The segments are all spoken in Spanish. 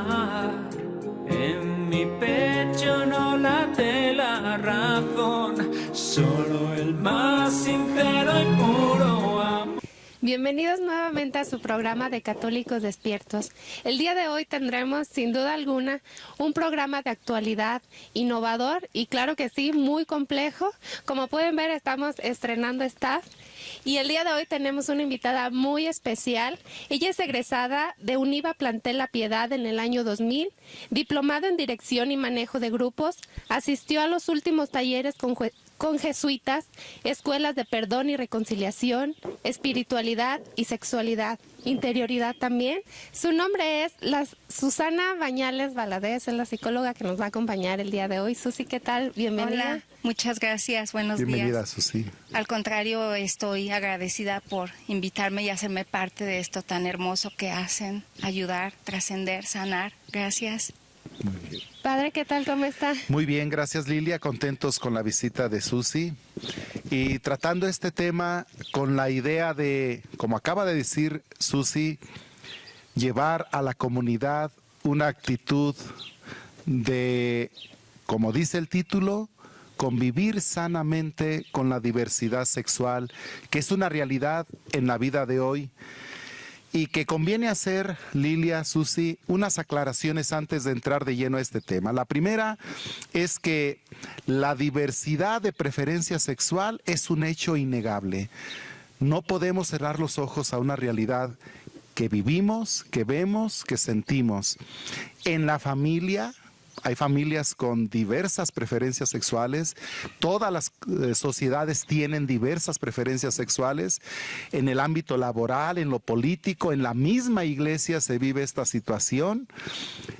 trabajar. En mi pecho no late la razón, solo el más sincero y puro amor. Bienvenidos nuevamente a su programa de Católicos Despiertos. El día de hoy tendremos, sin duda alguna, un programa de actualidad innovador y, claro que sí, muy complejo. Como pueden ver, estamos estrenando staff y el día de hoy tenemos una invitada muy especial. Ella es egresada de UNIVA Plantel La Piedad en el año 2000, diplomada en Dirección y Manejo de Grupos, asistió a los últimos talleres con jesuitas, escuelas de perdón y reconciliación, espiritualidad y sexualidad, interioridad también. Su nombre es Susana Bañales Valadez, es la psicóloga que nos va a acompañar el día de hoy. Susi, ¿qué tal? Bienvenida. Hola, muchas gracias, buenos días. Bienvenida, Susi. Al contrario, estoy agradecida por invitarme y hacerme parte de esto tan hermoso que hacen, ayudar, trascender, sanar. Gracias. Muy bien. Padre, ¿qué tal? ¿Cómo está? Muy bien, gracias Lilia, contentos con la visita de Susi y tratando este tema con la idea de, como acaba de decir Susi, llevar a la comunidad una actitud de, como dice el título, convivir sanamente con la diversidad sexual, que es una realidad en la vida de hoy. Y que conviene hacer, Lilia, Susi, unas aclaraciones antes de entrar de lleno a este tema. La primera es que la diversidad de preferencia sexual es un hecho innegable. No podemos cerrar los ojos a una realidad que vivimos, que vemos, que sentimos. En la familia, hay familias con diversas preferencias sexuales, todas las sociedades tienen diversas preferencias sexuales, en el ámbito laboral, en lo político, en la misma iglesia se vive esta situación.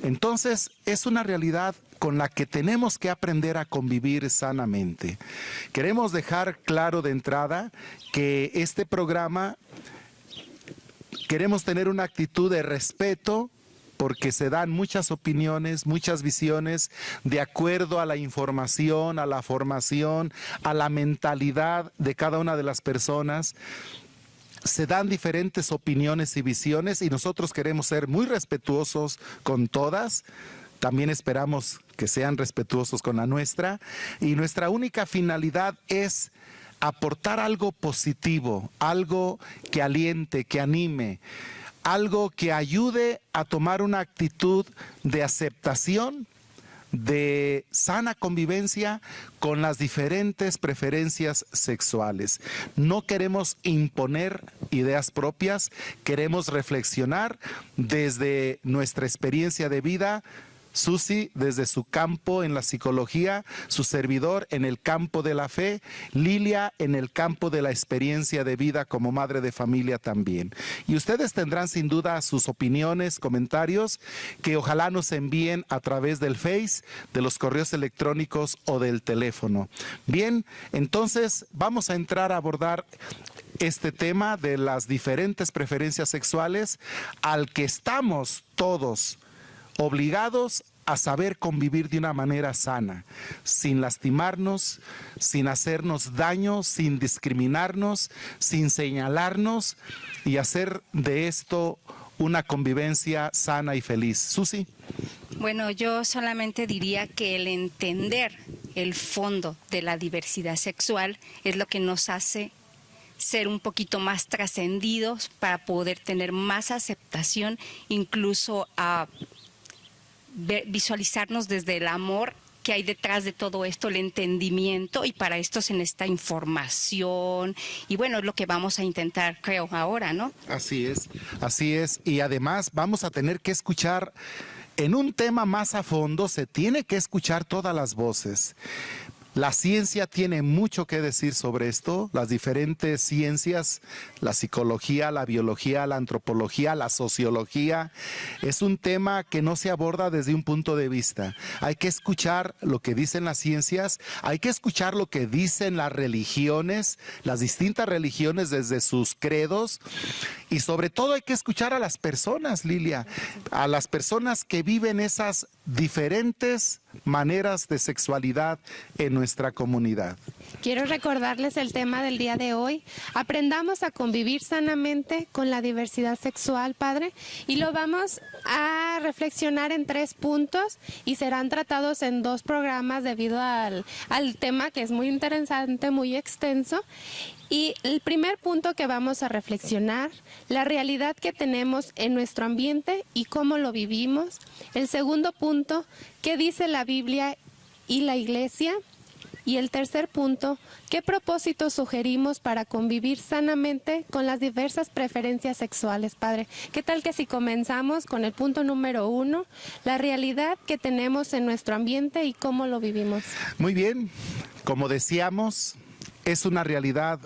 Entonces, es una realidad con la que tenemos que aprender a convivir sanamente. Queremos dejar claro de entrada que este programa queremos tener una actitud de respeto, porque se dan muchas opiniones, muchas visiones de acuerdo a la información, a la formación, a la mentalidad de cada una de las personas. Se dan diferentes opiniones y visiones y nosotros queremos ser muy respetuosos con todas. También esperamos que sean respetuosos con la nuestra. Y nuestra única finalidad es aportar algo positivo, algo que aliente, que anime, algo que ayude a tomar una actitud de aceptación, de sana convivencia con las diferentes preferencias sexuales. No queremos imponer ideas propias, queremos reflexionar desde nuestra experiencia de vida. Susi desde su campo en la psicología, su servidor en el campo de la fe, Lilia en el campo de la experiencia de vida como madre de familia también. Y ustedes tendrán sin duda sus opiniones, comentarios, que ojalá nos envíen a través del Face, de los correos electrónicos o del teléfono. Bien, entonces vamos a entrar a abordar este tema de las diferentes preferencias sexuales al que estamos todos obligados a saber convivir de una manera sana, sin lastimarnos, sin hacernos daño, sin discriminarnos, sin señalarnos y hacer de esto una convivencia sana y feliz. Susi. Bueno, yo solamente diría que el entender el fondo de la diversidad sexual es lo que nos hace ser un poquito más trascendidos para poder tener más aceptación, incluso a visualizarnos desde el amor que hay detrás de todo esto, el entendimiento, y para esto se necesita información y bueno, es lo que vamos a intentar, creo, ahora, ¿no? Así es, y además vamos a tener que escuchar en un tema más a fondo, se tiene que escuchar todas las voces. La ciencia tiene mucho que decir sobre esto, las diferentes ciencias, la psicología, la biología, la antropología, la sociología. Es un tema que no se aborda desde un punto de vista. Hay que escuchar lo que dicen las ciencias, hay que escuchar lo que dicen las religiones, las distintas religiones desde sus credos, y sobre todo hay que escuchar a las personas, Lilia, a las personas que viven esas diferentes maneras de sexualidad en nuestra comunidad. Quiero recordarles el tema del día de hoy. Aprendamos a convivir sanamente con la diversidad sexual, Padre, y lo vamos a reflexionar en 3 puntos y serán tratados en 2 programas debido al tema que es muy interesante, muy extenso. Y el primer punto que vamos a reflexionar, la realidad que tenemos en nuestro ambiente y cómo lo vivimos. El segundo punto, ¿qué dice la Biblia y la Iglesia? Y el tercer punto, ¿qué propósitos sugerimos para convivir sanamente con las diversas preferencias sexuales, Padre? ¿Qué tal que si comenzamos con el punto número 1, la realidad que tenemos en nuestro ambiente y cómo lo vivimos? Muy bien, como decíamos, es una realidad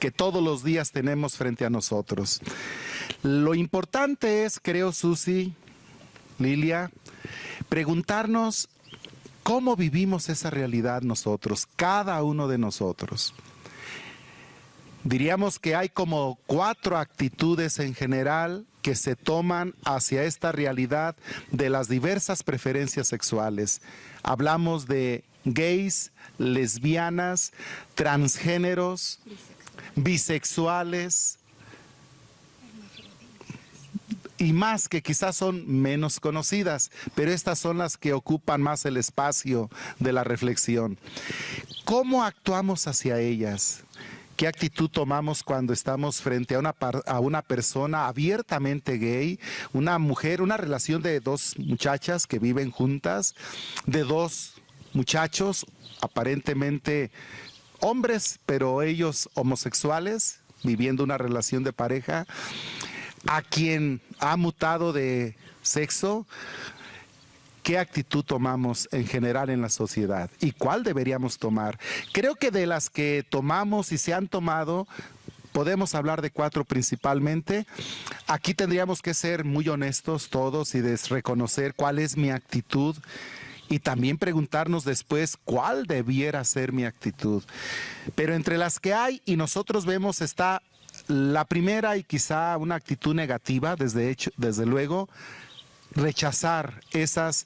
que todos los días tenemos frente a nosotros. Lo importante es, creo, Susi, Lilia, preguntarnos cómo vivimos esa realidad nosotros, cada uno de nosotros. Diríamos que hay como 4 actitudes en general que se toman hacia esta realidad de las diversas preferencias sexuales. Hablamos de gays, lesbianas, transgéneros, bisexuales y más que quizás son menos conocidas, pero estas son las que ocupan más el espacio de la reflexión. ¿Cómo actuamos hacia ellas? ¿Qué actitud tomamos cuando estamos frente a una persona abiertamente gay, una mujer, una relación de 2 muchachas que viven juntas, de 2 muchachos aparentemente hombres, pero ellos homosexuales, viviendo una relación de pareja, a quien ha mutado de sexo? ¿Qué actitud tomamos en general en la sociedad? ¿Y cuál deberíamos tomar? Creo que de las que tomamos y se han tomado, podemos hablar de 4 principalmente. Aquí tendríamos que ser muy honestos todos y reconocer cuál es mi actitud. Y también preguntarnos después cuál debiera ser mi actitud. Pero entre las que hay y nosotros vemos está la primera y quizá una actitud negativa, desde luego, rechazar esas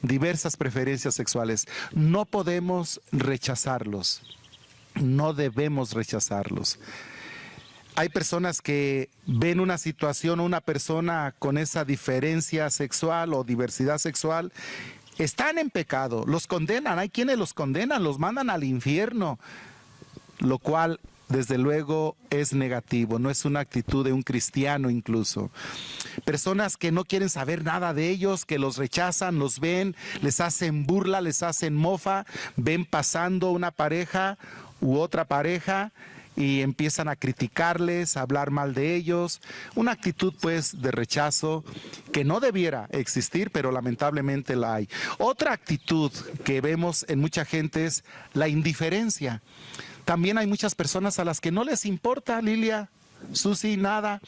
diversas preferencias sexuales. No podemos rechazarlos, no debemos rechazarlos. Hay personas que ven una situación o una persona con esa diferencia sexual o diversidad sexual, están en pecado, los condenan, hay quienes los condenan, los mandan al infierno, lo cual desde luego es negativo, no es una actitud de un cristiano incluso. Personas que no quieren saber nada de ellos, que los rechazan, los ven, les hacen burla, les hacen mofa, ven pasando una pareja u otra pareja y empiezan a criticarles, a hablar mal de ellos. Una actitud pues de rechazo que no debiera existir, pero lamentablemente la hay. Otra actitud que vemos en mucha gente es la indiferencia. También hay muchas personas a las que no les importa, Lilia, Susi, nada.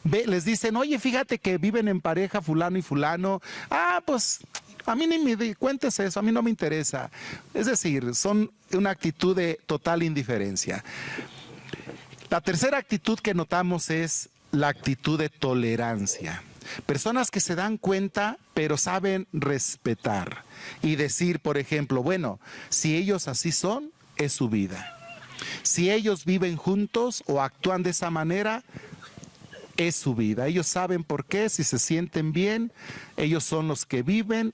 Les dicen, oye, fíjate que viven en pareja fulano y fulano. Ah, pues a mí ni me cuentes eso, a mí no me interesa. Es decir, son una actitud de total indiferencia. La tercera actitud que notamos es la actitud de tolerancia. Personas que se dan cuenta, pero saben respetar y decir, por ejemplo, bueno, si ellos así son, es su vida. Si ellos viven juntos o actúan de esa manera, es su vida. Ellos saben por qué, si se sienten bien, ellos son los que viven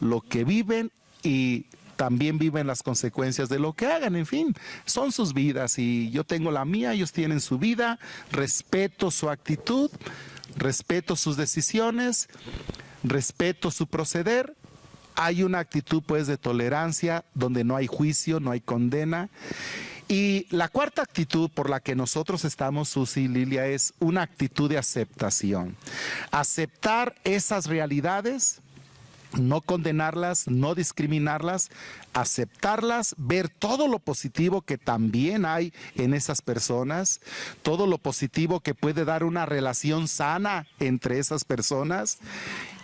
lo que viven y también viven las consecuencias de lo que hagan. En fin, son sus vidas y yo tengo la mía, ellos tienen su vida, respeto su actitud, respeto sus decisiones, respeto su proceder. Hay una actitud pues de tolerancia donde no hay juicio, no hay condena. Y la cuarta actitud por la que nosotros estamos, Susi y Lilia, es una actitud de aceptación. Aceptar esas realidades, no condenarlas, no discriminarlas, aceptarlas, ver todo lo positivo que también hay en esas personas, todo lo positivo que puede dar una relación sana entre esas personas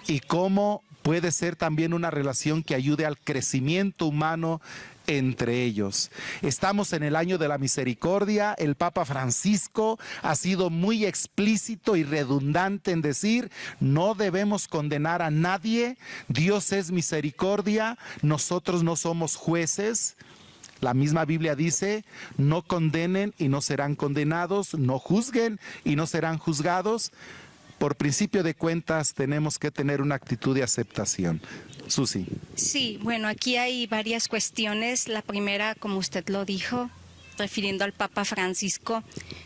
y cómo puede ser también una relación que ayude al crecimiento humano entre ellos. Estamos en el año de la misericordia. El Papa Francisco ha sido muy explícito y redundante en decir: no debemos condenar a nadie, Dios es misericordia, nosotros no somos jueces. La misma Biblia dice: no condenen y no serán condenados, no juzguen y no serán juzgados. Por principio de cuentas, tenemos que tener una actitud de aceptación. Susi. Sí, bueno, aquí hay varias cuestiones. La primera, como usted lo dijo, refiriendo al Papa Francisco,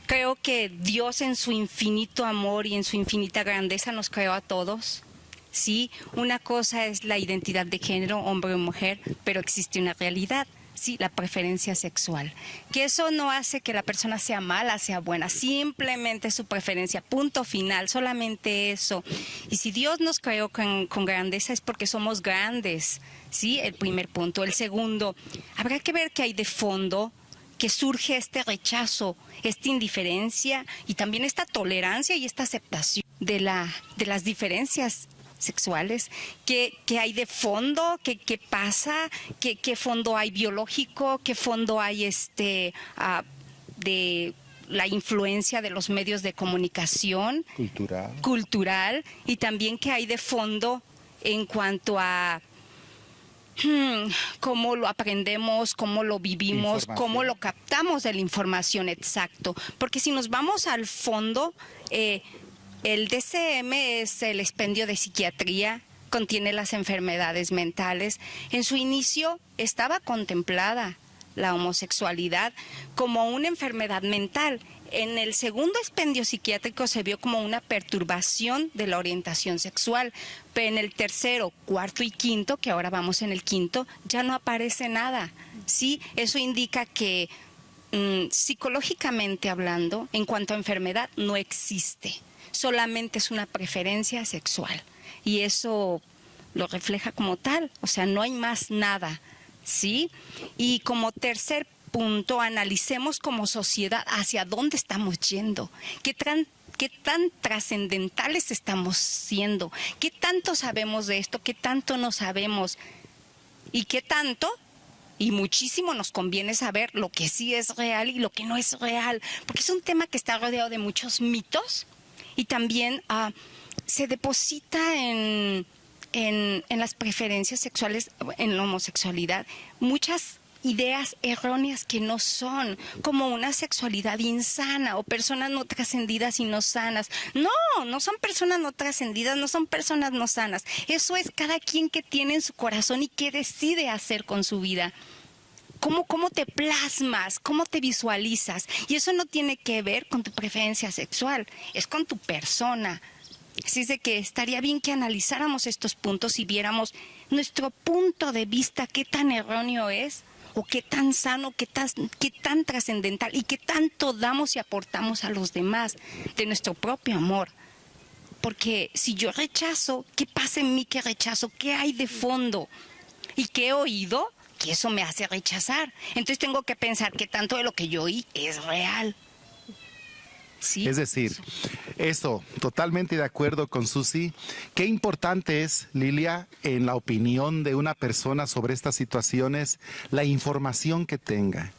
creo que Dios en su infinito amor y en su infinita grandeza nos creó a todos. Sí, una cosa es la identidad de género, hombre o mujer, pero existe una realidad. Sí, la preferencia sexual. Que eso no hace que la persona sea mala, sea buena, simplemente su preferencia, punto final, solamente eso. Y si Dios nos creó con grandeza es porque somos grandes, ¿sí? El primer punto. El segundo, habrá que ver qué hay de fondo, que surge este rechazo, esta indiferencia y también esta tolerancia y esta aceptación de las diferencias sexuales, ¿qué hay de fondo? ¿Qué pasa? ¿Qué fondo hay biológico? ¿Qué fondo hay de la influencia de los medios de comunicación? Cultural. Y también qué hay de fondo en cuanto a cómo lo aprendemos, cómo lo vivimos, cómo lo captamos de la información, exacto. Porque si nos vamos al fondo, el DSM es el expendio de psiquiatría, contiene las enfermedades mentales. En su inicio estaba contemplada la homosexualidad como una enfermedad mental. En el segundo expendio psiquiátrico se vio como una perturbación de la orientación sexual, pero en el tercero, cuarto y quinto, que ahora vamos en el quinto, ya no aparece nada. Sí, eso indica que psicológicamente hablando, en cuanto a enfermedad, no existe. Solamente es una preferencia sexual y eso lo refleja como tal, o sea, no hay más nada, ¿sí? Y como tercer punto, analicemos como sociedad hacia dónde estamos yendo, qué tan trascendentales estamos siendo, qué tanto sabemos de esto, qué tanto no sabemos y qué tanto y muchísimo nos conviene saber lo que sí es real y lo que no es real, porque es un tema que está rodeado de muchos mitos. Y también se deposita en las preferencias sexuales, en la homosexualidad, muchas ideas erróneas que no son, como una sexualidad insana o personas no trascendidas y no sanas. No son personas no trascendidas, no son personas no sanas. Eso es cada quien que tiene en su corazón y qué decide hacer con su vida. ¿Cómo te plasmas? ¿Cómo te visualizas? Y eso no tiene que ver con tu preferencia sexual, es con tu persona. Así es de que estaría bien que analizáramos estos puntos y viéramos nuestro punto de vista, qué tan erróneo es, o qué tan sano, qué tan trascendental y qué tanto damos y aportamos a los demás de nuestro propio amor. Porque si yo rechazo, ¿qué pasa en mí que rechazo? ¿Qué hay de fondo? ¿Y qué he oído? Que eso me hace rechazar. Entonces tengo que pensar que tanto de lo que yo oí es real. ¿Sí? Es decir, eso, totalmente de acuerdo con Susi. Qué importante es, Lilia, en la opinión de una persona sobre estas situaciones, la información que tenga.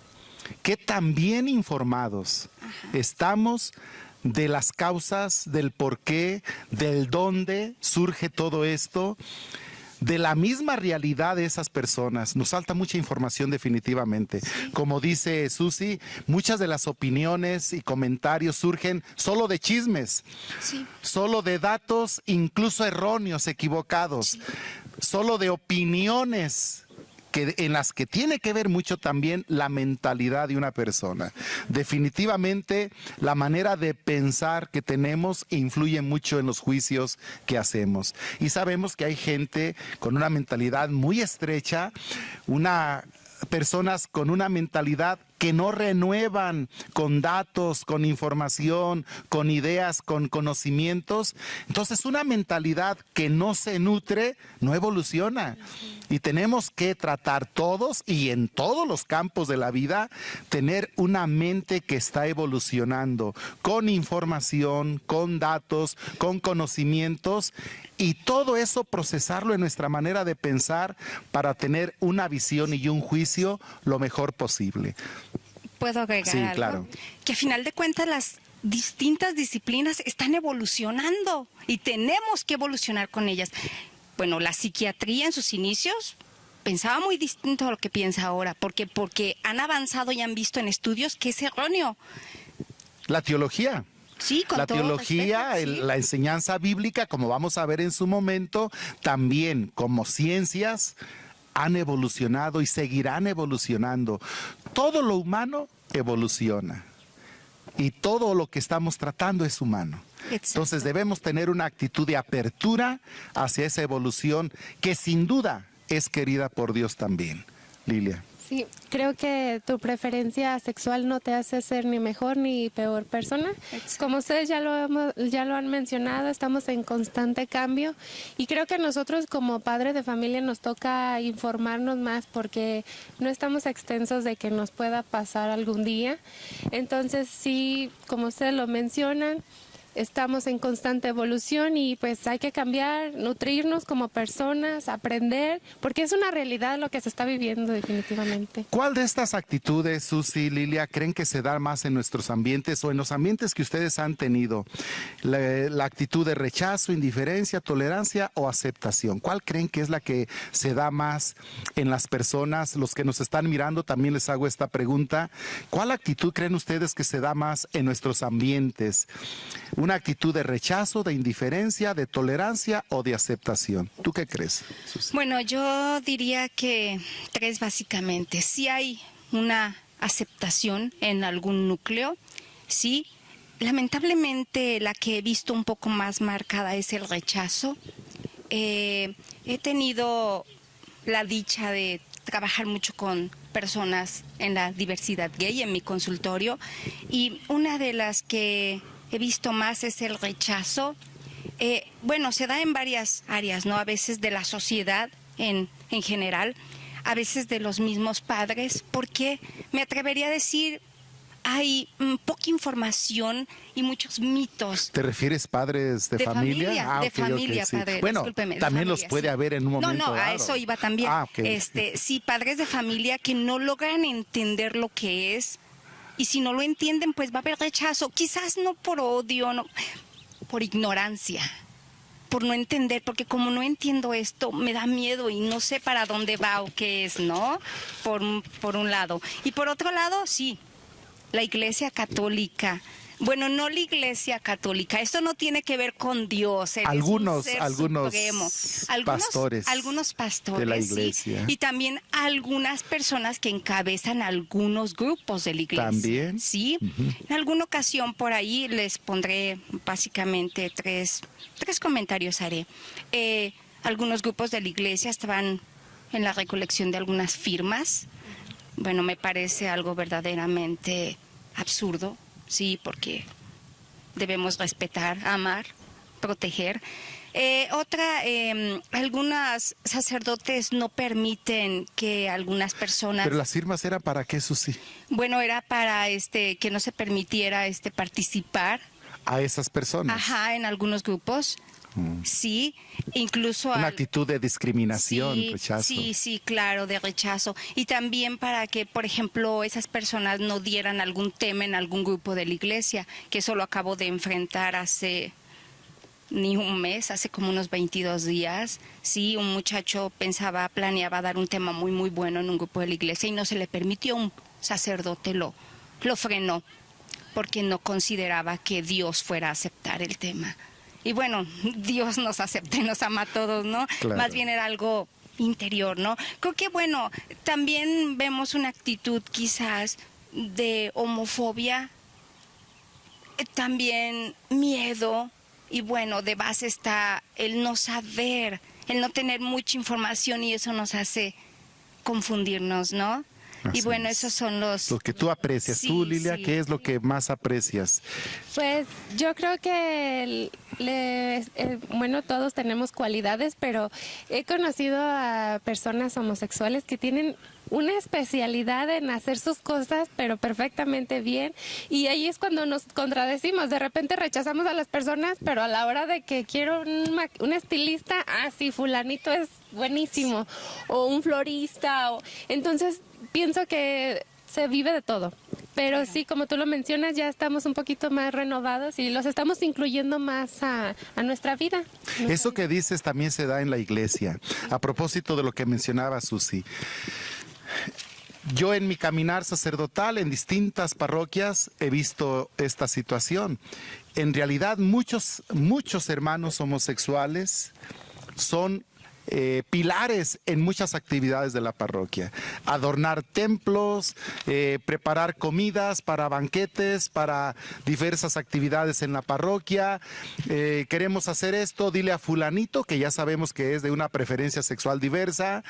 Qué tan bien informados estamos de las causas, del por qué, del dónde surge todo esto, de la misma realidad de esas personas. Nos falta mucha información definitivamente. Sí. Como dice Susi, muchas de las opiniones y comentarios surgen solo de chismes, sí, solo de datos incluso erróneos, equivocados, sí, solo de opiniones en las que tiene que ver mucho también la mentalidad de una persona. Definitivamente la manera de pensar que tenemos influye mucho en los juicios que hacemos. Y sabemos que hay gente con una mentalidad muy estrecha, personas con una mentalidad que no renuevan con datos, con información, con ideas, con conocimientos. Entonces, una mentalidad que no se nutre, no evoluciona. Y tenemos que tratar todos y en todos los campos de la vida, tener una mente que está evolucionando, con información, con datos, con conocimientos, y todo eso procesarlo en nuestra manera de pensar para tener una visión y un juicio lo mejor posible. ¿Puedo agregar Sí, algo? claro. Que a final de cuentas las distintas disciplinas están evolucionando y tenemos que evolucionar con ellas. Bueno, la psiquiatría en sus inicios pensaba muy distinto a lo que piensa ahora, porque han avanzado y han visto en estudios que es erróneo. La teología. Sí, con La todo teología, respeto, sí. la enseñanza bíblica, como vamos a ver en su momento, también como ciencias han evolucionado y seguirán evolucionando. Todo lo humano evoluciona y todo lo que estamos tratando es humano. Exacto. Entonces debemos tener una actitud de apertura hacia esa evolución que sin duda es querida por Dios también. Lilia. Sí, creo que tu preferencia sexual no te hace ser ni mejor ni peor persona. Como ustedes ya lo han mencionado, estamos en constante cambio y creo que nosotros como padres de familia nos toca informarnos más porque no estamos extensos de que nos pueda pasar algún día. Entonces sí, como ustedes lo mencionan, estamos en constante evolución y pues hay que cambiar, nutrirnos como personas, aprender, porque es una realidad lo que se está viviendo definitivamente. ¿Cuál de estas actitudes, Susi, Lilia, creen que se da más en nuestros ambientes o en los ambientes que ustedes han tenido? La actitud de rechazo, indiferencia, tolerancia o aceptación. ¿Cuál creen que es la que se da más en las personas? Los que nos están mirando también les hago esta pregunta. ¿Cuál actitud creen ustedes que se da más en nuestros ambientes? ¿Una actitud de rechazo, de indiferencia, de tolerancia o de aceptación? ¿Tú qué crees, Susi? Bueno, yo diría que tres básicamente. Sí hay una aceptación en algún núcleo, sí. Lamentablemente la que he visto un poco más marcada es el rechazo. He tenido la dicha de trabajar mucho con personas en la diversidad gay en mi consultorio y una de las que he visto más es el rechazo. Bueno, se da en varias áreas, ¿no? A veces de la sociedad en general, a veces de los mismos padres, porque me atrevería a decir hay poca información y muchos mitos. ¿Te refieres padres de familia? De Ok, familia, sí. padre. Bueno, Discúlpeme, de también familia, los puede sí. haber en un momento No, a dado. eso iba también. Ok. Sí, padres de familia que no logran entender lo que es. Y si no lo entienden, pues va a haber rechazo. Quizás no por odio, no, por ignorancia, por no entender, porque como no entiendo esto, me da miedo y no sé para dónde va o qué es, ¿no? Por un lado. Y por otro lado, sí, la Iglesia Católica. Bueno, no la Iglesia Católica, esto no tiene que ver con Dios. Él Algunos es un ser supremo. pastores Algunos pastores de la sí, iglesia. y también algunas personas que encabezan algunos grupos de la iglesia. También. Sí. En alguna ocasión por ahí les pondré básicamente tres comentarios haré. Algunos grupos de la iglesia estaban en la recolección de algunas firmas. Bueno, me parece algo verdaderamente absurdo. Sí, porque debemos respetar, amar, proteger. Algunos sacerdotes no permiten que algunas personas... Pero las firmas eran para qué, Susi? Bueno, era para que no se permitiera participar. A esas personas. Ajá, en algunos grupos. Sí, incluso... Una actitud de discriminación, sí, rechazo. Sí, claro, de rechazo. Y también para que, por ejemplo, esas personas no dieran algún tema en algún grupo de la iglesia, que eso lo acabo de enfrentar hace ni un mes, hace como unos 22 días. Sí, un muchacho planeaba dar un tema muy, muy bueno en un grupo de la iglesia y no se le permitió, un sacerdote lo frenó, porque no consideraba que Dios fuera a aceptar el tema. Y bueno, Dios nos acepta y nos ama a todos, ¿no? Claro. Más bien era algo interior, ¿no? Creo que, bueno, también vemos una actitud quizás de homofobia, también miedo, y bueno, de base está el no saber, el no tener mucha información y eso nos hace confundirnos, ¿no? Así y bueno, es. esos son los... Lo que tú aprecias. Sí, Tú, Lilia, sí. ¿qué es lo que más aprecias? Pues yo creo que, bueno, todos tenemos cualidades, pero he conocido a personas homosexuales que tienen una especialidad en hacer sus cosas, pero perfectamente bien. Y ahí es cuando nos contradecimos. De repente rechazamos a las personas, pero a la hora de que quiero un estilista, sí, fulanito es buenísimo. O un florista. Entonces, pienso que se vive de todo. Pero sí, como tú lo mencionas, ya estamos un poquito más renovados y los estamos incluyendo más a nuestra vida. Eso que dices también se da en la iglesia. A propósito de lo que mencionaba Susi. Yo en mi caminar sacerdotal en distintas parroquias he visto esta situación. En realidad muchos hermanos homosexuales son pilares en muchas actividades de la parroquia. Adornar templos, preparar comidas para banquetes, para diversas actividades en la parroquia. Queremos hacer esto, dile a fulanito, que ya sabemos que es de una preferencia sexual diversa.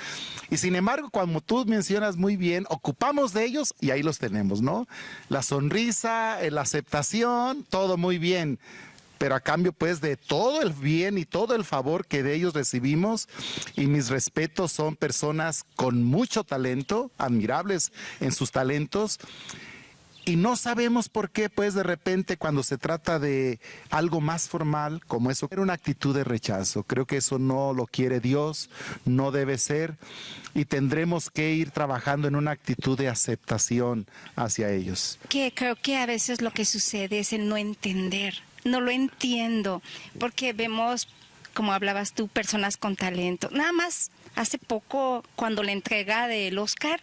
Y sin embargo, como tú mencionas muy bien, ocupamos de ellos y ahí los tenemos, ¿no? La sonrisa, la aceptación, todo muy bien. Pero a cambio pues de todo el bien y todo el favor que de ellos recibimos, y mis respetos, son personas con mucho talento, admirables en sus talentos, y no sabemos por qué pues de repente cuando se trata de algo más formal como eso, era una actitud de rechazo. Creo que eso no lo quiere Dios, no debe ser, y tendremos que ir trabajando en una actitud de aceptación hacia ellos. Que creo que a veces lo que sucede es el no entender. No lo entiendo, porque vemos, como hablabas tú, personas con talento. Nada más hace poco, cuando la entrega del Oscar,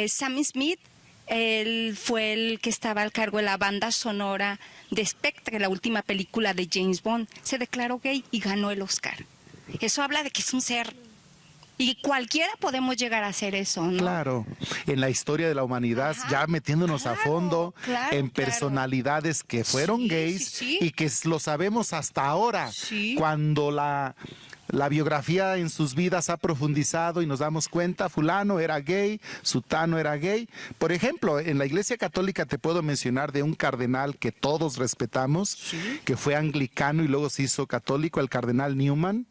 Sam Smith, él fue el que estaba al cargo de la banda sonora de Spectre, la última película de James Bond. Se declaró gay y ganó el Oscar. Eso habla de que es un ser. Y cualquiera podemos llegar a hacer eso, ¿no? Claro, en la historia de la humanidad, ya metiéndonos a fondo en personalidades que fueron gays y que lo sabemos hasta ahora, cuando la biografía en sus vidas ha profundizado y nos damos cuenta, fulano era gay, sutano era gay. Por ejemplo, en la Iglesia Católica te puedo mencionar de un cardenal que todos respetamos, que fue anglicano y luego se hizo católico, el cardenal Newman.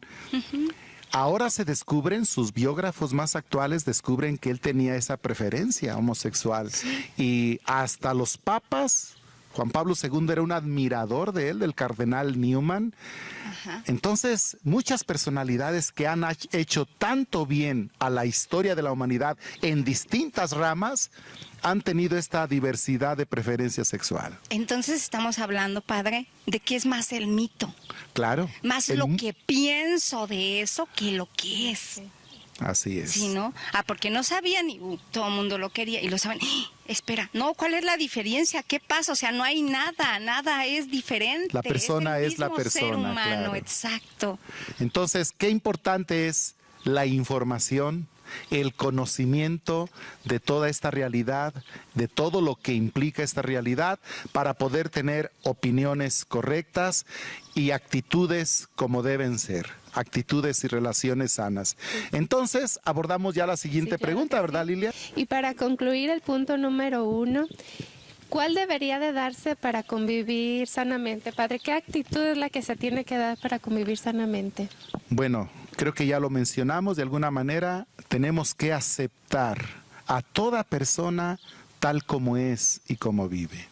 Ahora se descubren, sus biógrafos más actuales descubren que él tenía esa preferencia homosexual. Y hasta los papas, Juan Pablo II era un admirador de él, del cardenal Newman. Entonces, muchas personalidades que han hecho tanto bien a la historia de la humanidad en distintas ramas, han tenido esta diversidad de preferencia sexual. Entonces estamos hablando, padre, de que es más el mito. Claro. Más lo que pienso de eso que lo que es. Así es. Sí, ¿no? Porque no sabían y todo el mundo lo quería y lo saben. Espera, no, ¿cuál es la diferencia? ¿Qué pasa? O sea, no hay nada es diferente. La persona es la persona, ser humano, claro. Exacto. Entonces, qué importante es la información, el conocimiento de toda esta realidad, de todo lo que implica esta realidad, para poder tener opiniones correctas y actitudes como deben ser, actitudes y relaciones sanas. Entonces, abordamos ya la siguiente pregunta, ¿verdad, Lilia? Y para concluir el punto número 1, ¿cuál debería de darse para convivir sanamente, padre? ¿Qué actitud es la que se tiene que dar para convivir sanamente? Bueno, creo que ya lo mencionamos de alguna manera. Tenemos que aceptar a toda persona tal como es y como vive.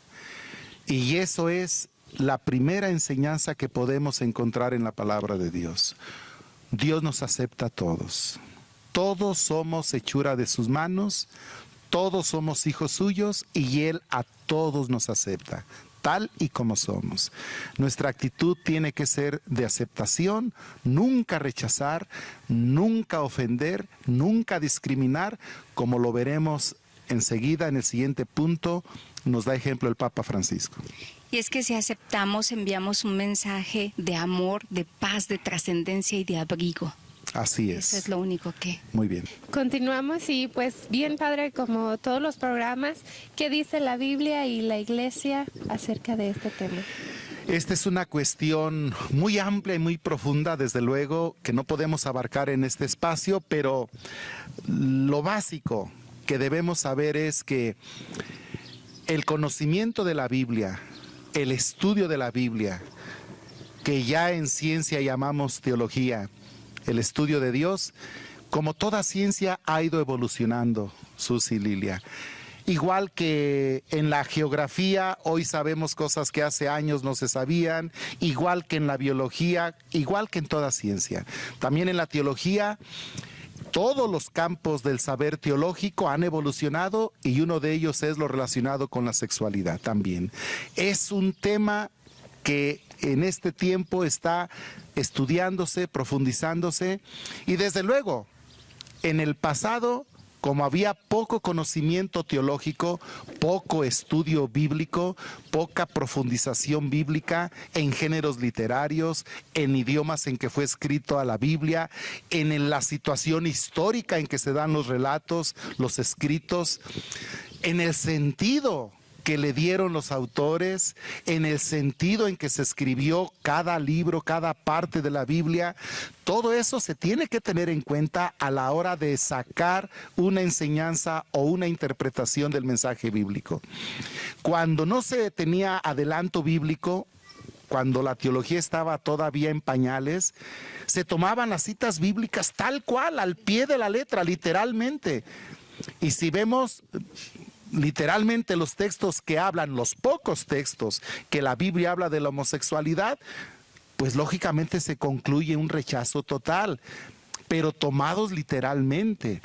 Y eso es la primera enseñanza que podemos encontrar en la palabra de Dios. Dios nos acepta a todos. Todos somos hechura de sus manos, todos somos hijos suyos y Él a todos nos acepta, tal y como somos. Nuestra actitud tiene que ser de aceptación, nunca rechazar, nunca ofender, nunca discriminar, como lo veremos enseguida en el siguiente punto, nos da ejemplo el Papa Francisco. Y es que si aceptamos, enviamos un mensaje de amor, de paz, de trascendencia y de abrigo. Así es. Eso es lo único que... Muy bien. Continuamos y pues bien, padre, como todos los programas, ¿qué dice la Biblia y la Iglesia acerca de este tema? Esta es una cuestión muy amplia y muy profunda, desde luego, que no podemos abarcar en este espacio, pero lo básico que debemos saber es que el conocimiento de la Biblia, el estudio de la Biblia, que ya en ciencia llamamos teología, el estudio de Dios, como toda ciencia ha ido evolucionando, Susi, Lilia. Igual que en la geografía, hoy sabemos cosas que hace años no se sabían, igual que en la biología, igual que en toda ciencia. También en la teología, todos los campos del saber teológico han evolucionado y uno de ellos es lo relacionado con la sexualidad también. Es un tema que en este tiempo está estudiándose, profundizándose, y desde luego, en el pasado, como había poco conocimiento teológico, poco estudio bíblico, poca profundización bíblica en géneros literarios, en idiomas en que fue escrito a la Biblia, en la situación histórica en que se dan los relatos, los escritos, en el sentido que le dieron los autores, en el sentido en que se escribió cada libro, cada parte de la Biblia. Todo eso se tiene que tener en cuenta a la hora de sacar una enseñanza o una interpretación del mensaje bíblico. Cuando no se tenía adelanto bíblico, cuando la teología estaba todavía en pañales, se tomaban las citas bíblicas tal cual, al pie de la letra, literalmente. Y si vemos literalmente los textos que hablan, los pocos textos que la Biblia habla de la homosexualidad, pues lógicamente se concluye un rechazo total, pero tomados literalmente.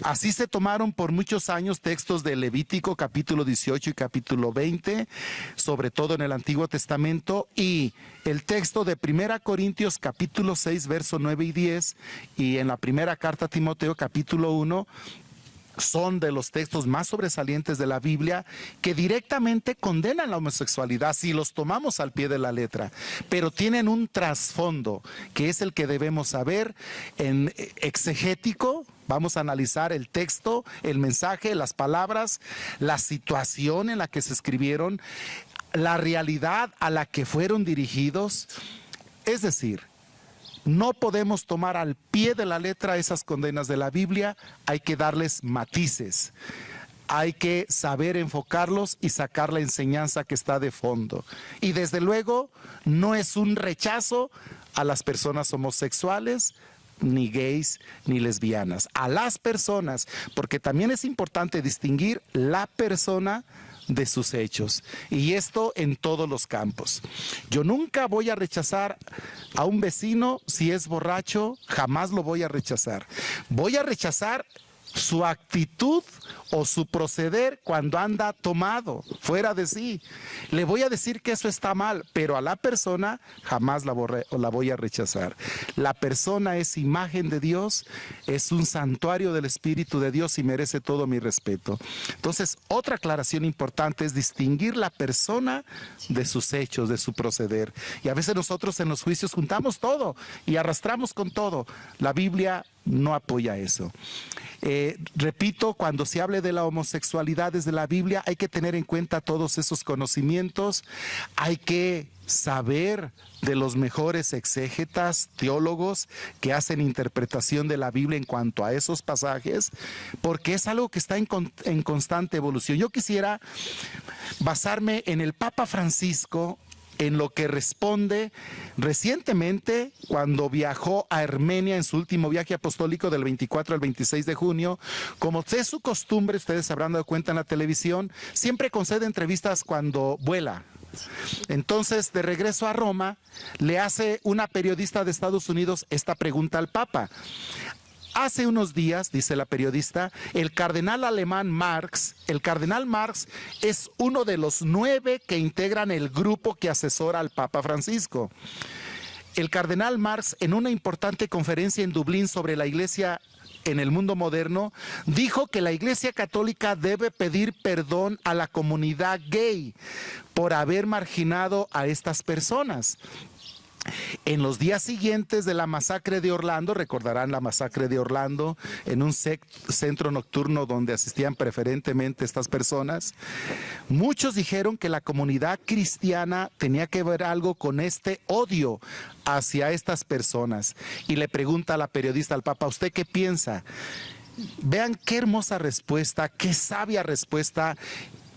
Así se tomaron por muchos años textos de Levítico capítulo 18 y capítulo 20, sobre todo en el Antiguo Testamento, y el texto de 1 Corintios capítulo 6, verso 9 y 10, y en la primera carta a Timoteo capítulo 1, son de los textos más sobresalientes de la Biblia que directamente condenan la homosexualidad si los tomamos al pie de la letra, pero tienen un trasfondo que es el que debemos saber en exegético. Vamos a analizar el texto, el mensaje, las palabras, la situación en la que se escribieron, la realidad a la que fueron dirigidos. Es decir, no podemos tomar al pie de la letra esas condenas de la Biblia, hay que darles matices, hay que saber enfocarlos y sacar la enseñanza que está de fondo. Y desde luego no es un rechazo a las personas homosexuales, ni gays, ni lesbianas, a las personas, porque también es importante distinguir la persona de sus hechos, y esto en todos los campos. Yo nunca voy a rechazar a un vecino si es borracho, jamás lo voy a rechazar. Voy a rechazar su actitud o su proceder cuando anda tomado, fuera de sí. Le voy a decir que eso está mal, pero a la persona jamás la voy a rechazar. La persona es imagen de Dios, es un santuario del Espíritu de Dios y merece todo mi respeto. Entonces, otra aclaración importante es distinguir la persona de sus hechos, de su proceder. Y a veces nosotros en los juicios juntamos todo y arrastramos con todo. La Biblia no apoya eso. Repito, cuando se hable de la homosexualidad desde la Biblia, hay que tener en cuenta todos esos conocimientos, hay que saber de los mejores exégetas, teólogos que hacen interpretación de la Biblia en cuanto a esos pasajes, porque es algo que está en constante evolución. Yo quisiera basarme en el Papa Francisco, en lo que responde recientemente cuando viajó a Armenia en su último viaje apostólico del 24 al 26 de junio. Como es su costumbre, ustedes se habrán dado cuenta en la televisión, siempre concede entrevistas cuando vuela. Entonces, de regreso a Roma, le hace una periodista de Estados Unidos esta pregunta al Papa. Hace unos días, dice la periodista, el cardenal alemán Marx es uno de los 9 que integran el grupo que asesora al Papa Francisco. El cardenal Marx, en una importante conferencia en Dublín sobre la Iglesia en el mundo moderno, dijo que la Iglesia Católica debe pedir perdón a la comunidad gay por haber marginado a estas personas. En los días siguientes de la masacre de Orlando, recordarán la masacre de Orlando, en un centro nocturno donde asistían preferentemente estas personas, muchos dijeron que la comunidad cristiana tenía que ver algo con este odio hacia estas personas. Y le pregunta a la periodista al Papa, ¿usted qué piensa? Vean qué hermosa respuesta, qué sabia respuesta,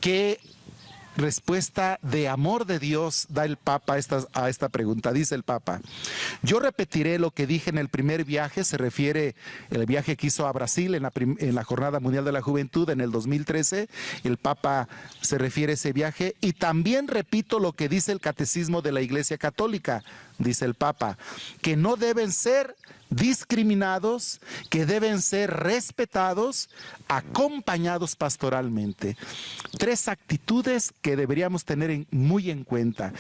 qué respuesta de amor de Dios da el Papa a esta pregunta. Dice el Papa: yo repetiré lo que dije en el primer viaje, se refiere el viaje que hizo a Brasil en la Jornada Mundial de la Juventud en el 2013. El Papa se refiere a ese viaje, y también repito lo que dice el Catecismo de la Iglesia Católica. Dice el Papa que no deben ser discriminados, que deben ser respetados, acompañados pastoralmente. 3 actitudes que deberíamos tener muy en cuenta.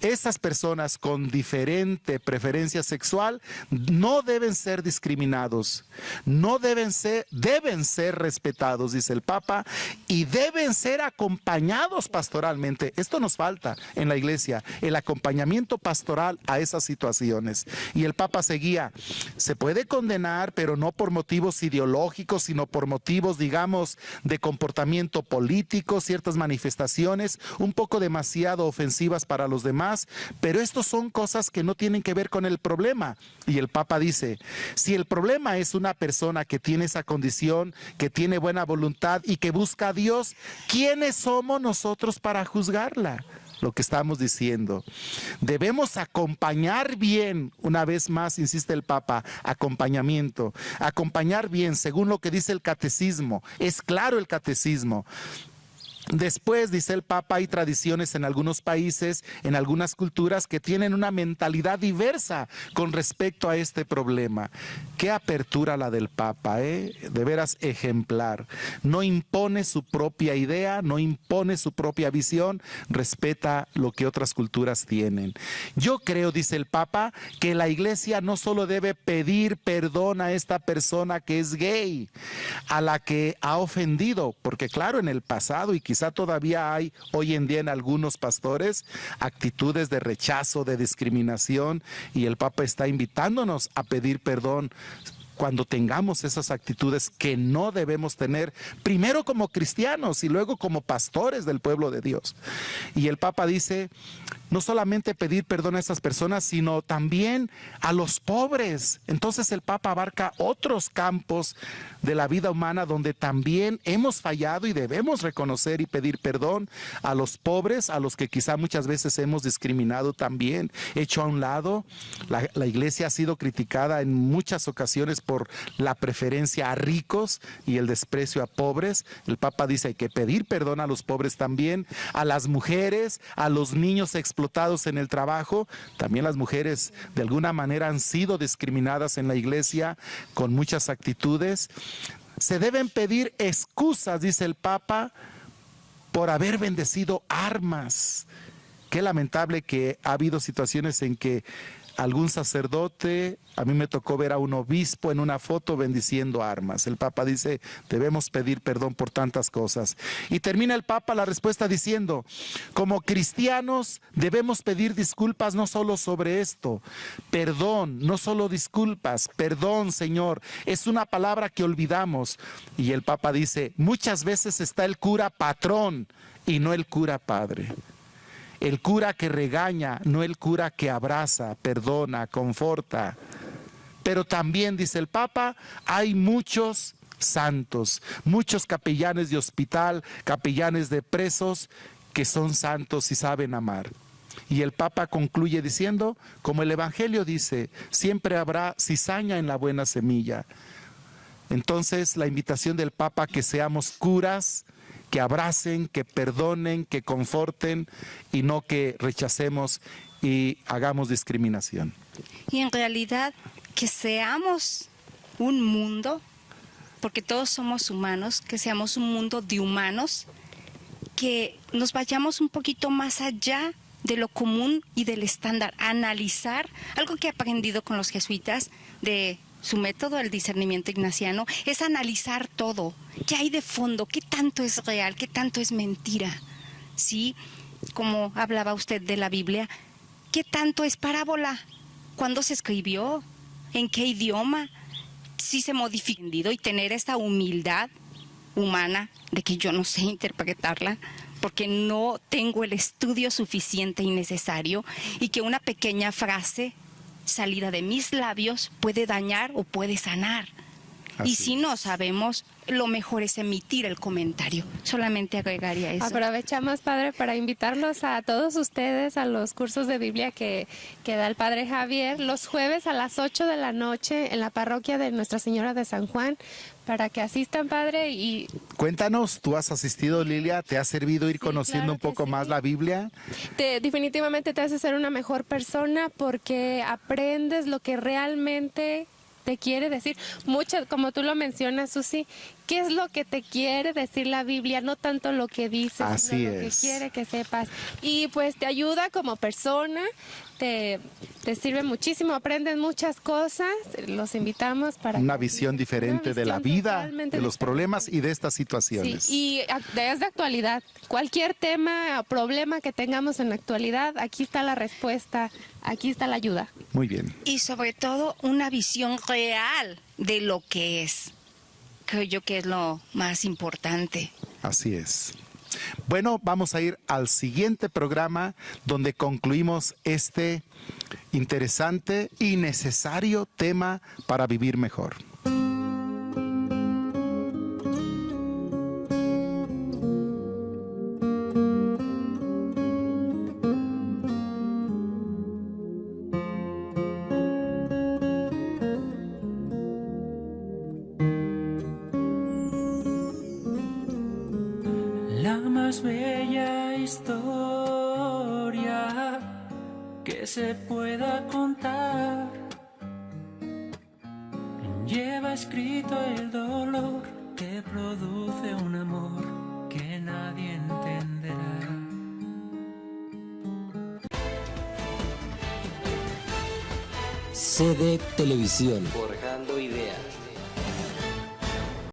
Esas personas con diferente preferencia sexual no deben ser discriminados, deben ser respetados, dice el Papa, y deben ser acompañados pastoralmente. Esto nos falta en la Iglesia, el acompañamiento pastoral a esas situaciones. Y el Papa seguía: se puede condenar, pero no por motivos ideológicos, sino por motivos, digamos, de comportamiento político, ciertas manifestaciones un poco demasiado ofensivas para los demás, pero estos son cosas que no tienen que ver con el problema. Y el Papa dice: si el problema es una persona que tiene esa condición, que tiene buena voluntad y que busca a Dios, ¿quiénes somos nosotros para juzgarla? Lo que estamos diciendo, debemos acompañar bien. Una vez más insiste el Papa: acompañamiento, acompañar bien según lo que dice el Catecismo. Es claro el Catecismo. Después, dice el Papa, hay tradiciones en algunos países, en algunas culturas, que tienen una mentalidad diversa con respecto a este problema. Qué apertura la del Papa, de veras ejemplar. No impone su propia idea, no impone su propia visión, respeta lo que otras culturas tienen. Yo creo, dice el Papa, que la Iglesia no solo debe pedir perdón a esta persona que es gay, a la que ha ofendido, porque claro, en el pasado y quizá todavía hay hoy en día en algunos pastores actitudes de rechazo, de discriminación, y el Papa está invitándonos a pedir perdón cuando tengamos esas actitudes que no debemos tener, primero como cristianos y luego como pastores del pueblo de Dios. Y el Papa dice: no solamente pedir perdón a esas personas, sino también a los pobres. Entonces el Papa abarca otros campos de la vida humana donde también hemos fallado y debemos reconocer y pedir perdón a los pobres, a los que quizá muchas veces hemos discriminado también, hecho a un lado. La Iglesia ha sido criticada en muchas ocasiones por la preferencia a ricos y el desprecio a pobres. El Papa dice: hay que pedir perdón a los pobres también, a las mujeres, a los niños explotados en el trabajo. También las mujeres de alguna manera han sido discriminadas en la Iglesia con muchas actitudes. Se deben pedir excusas, dice el Papa, por haber bendecido armas. Qué lamentable que ha habido situaciones en que algún sacerdote, a mí me tocó ver a un obispo en una foto bendiciendo armas. El Papa dice: debemos pedir perdón por tantas cosas. Y termina el Papa la respuesta diciendo: como cristianos debemos pedir disculpas no solo sobre esto, perdón, no solo disculpas, perdón, Señor, es una palabra que olvidamos. Y el Papa dice: muchas veces está el cura patrón y no el cura padre. El cura que regaña, no el cura que abraza, perdona, conforta. Pero también, dice el Papa, hay muchos santos, muchos capellanes de hospital, capellanes de presos, que son santos y saben amar. Y el Papa concluye diciendo, como el Evangelio dice: siempre habrá cizaña en la buena semilla. Entonces, la invitación del Papa, que seamos curas, que abracen, que perdonen, que conforten, y no que rechacemos y hagamos discriminación. Y en realidad que seamos un mundo, porque todos somos humanos, que seamos un mundo de humanos, que nos vayamos un poquito más allá de lo común y del estándar, analizar algo que he aprendido con los jesuitas de su método, el discernimiento ignaciano, es analizar todo. ¿Qué hay de fondo? ¿Qué tanto es real? ¿Qué tanto es mentira? ¿Sí? Como hablaba usted de la Biblia, ¿qué tanto es parábola? ¿Cuándo se escribió? ¿En qué idioma? ¿Sí se modificó? Y tener esta humildad humana de que yo no sé interpretarla, porque no tengo el estudio suficiente y necesario, y que una pequeña frase salida de mis labios puede dañar o puede sanar. Así Y si no sabemos, lo mejor es emitir el comentario. Solamente agregaría eso. Aprovechamos, padre, para invitarlos a todos ustedes a los cursos de Biblia que da el padre Javier los jueves a las 8 de la noche en la parroquia de Nuestra Señora de San Juan, para que asistan, padre. Y Cuéntanos, ¿tú has asistido, Lilia? ¿Te ha servido ir Sí, conociendo claro un poco que más sí. la Biblia? definitivamente te hace ser una mejor persona porque aprendes lo que realmente te quiere decir. Mucho, como tú lo mencionas, Susi, ¿qué es lo que te quiere decir la Biblia? No tanto lo que dice, Así sino lo que es. quiere que sepas. Y pues te ayuda como persona, te sirve muchísimo, aprendes muchas cosas. Los invitamos para Una que- visión diferente una de la visión vida, totalmente de los diferente. problemas y de estas Sí, situaciones. y es de actualidad. Cualquier tema o problema que tengamos en la actualidad, aquí está la respuesta, aquí está la ayuda. Muy bien. Y sobre todo una visión real de lo que es. Creo yo que es lo más importante. Así es. Bueno, vamos a ir al siguiente programa donde concluimos este interesante y necesario tema para vivir mejor. La más bella historia que se pueda contar lleva escrito el dolor que produce un amor que nadie entenderá. CD Televisión.